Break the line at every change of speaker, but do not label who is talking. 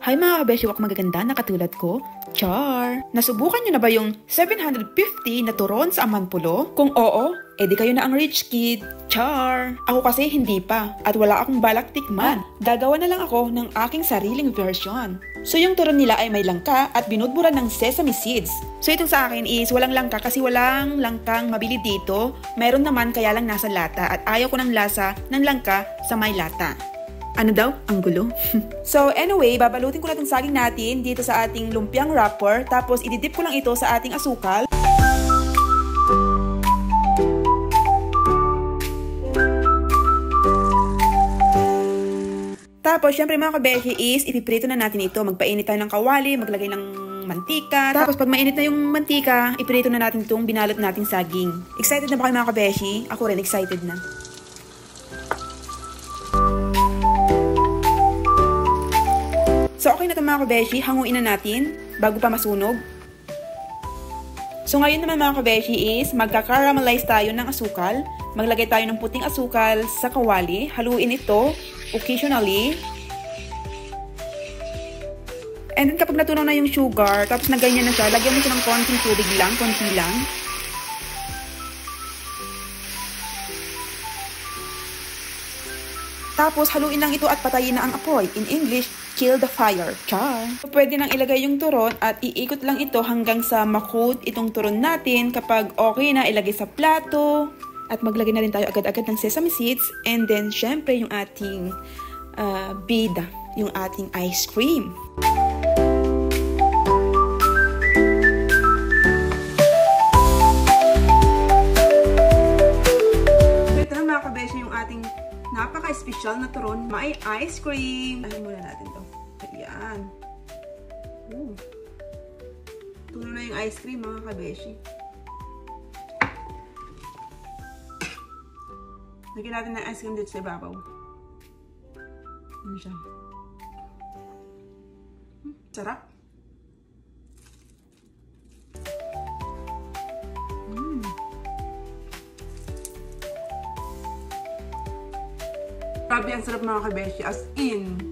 Hi mga kabeshi, wak magaganda na katulad ko. Char! Nasubukan nyo na ba yung 750 na turon sa Amanpulo? Kung oo, edi kayo na ang rich kid. Char! Ako kasi hindi pa at wala akong balak tikman. Gagawa na lang ako ng aking sariling version. So yung turon nila ay may langka at binudburan ng sesame seeds. So itong sa akin is walang langka kasi walang langkang mabili dito. Meron naman kaya lang nasa lata at ayaw ko ng lasa ng langka sa may lata. Ano daw? Ang gulo. So anyway, babalutin ko na itong saging natin dito sa ating lumpiang wrapper. Tapos ididip ko lang ito sa ating asukal. Tapos syempre mga kabeshi is ipiprito na natin ito. Magpainit tayo ng kawali, maglagay ng mantika. Tapos pag mainit na yung mantika, iprito na natin itong binalot nating saging. Excited na ba kayo mga kabeshi? Ako rin excited na. So okay na ito mga kabeshi, hanguin na natin bago pa masunog. So ngayon naman mga kabeshi is magka-caramelize tayo ng asukal. Maglagay tayo ng puting asukal sa kawali. Haluin ito occasionally. And then kapag natunaw na yung sugar, tapos na ganyan na siya, lagyan mo siya ng konting tubig lang, konti lang. Tapos, haluin lang ito at patayin na ang apoy. In English, kill the fire. Char! So, pwede nang ilagay yung turon at iikot lang ito hanggang sa makoat itong turon natin. Kapag okay na, ilagay sa plato. At maglagay na rin tayo agad-agad ng sesame seeds. And then, syempre, yung ating bida, yung ating ice cream. So, ito na mga kabeshi yung ating napaka-espesyal na turon. May ice cream. Ahin muna natin to. Ayan. Tulo na yung ice cream mga kabeshi. Lagyan natin ng ice cream dito sa ibabaw. Ano siya? Sarap. Grabe, ang sarap mga kabeshi. As in.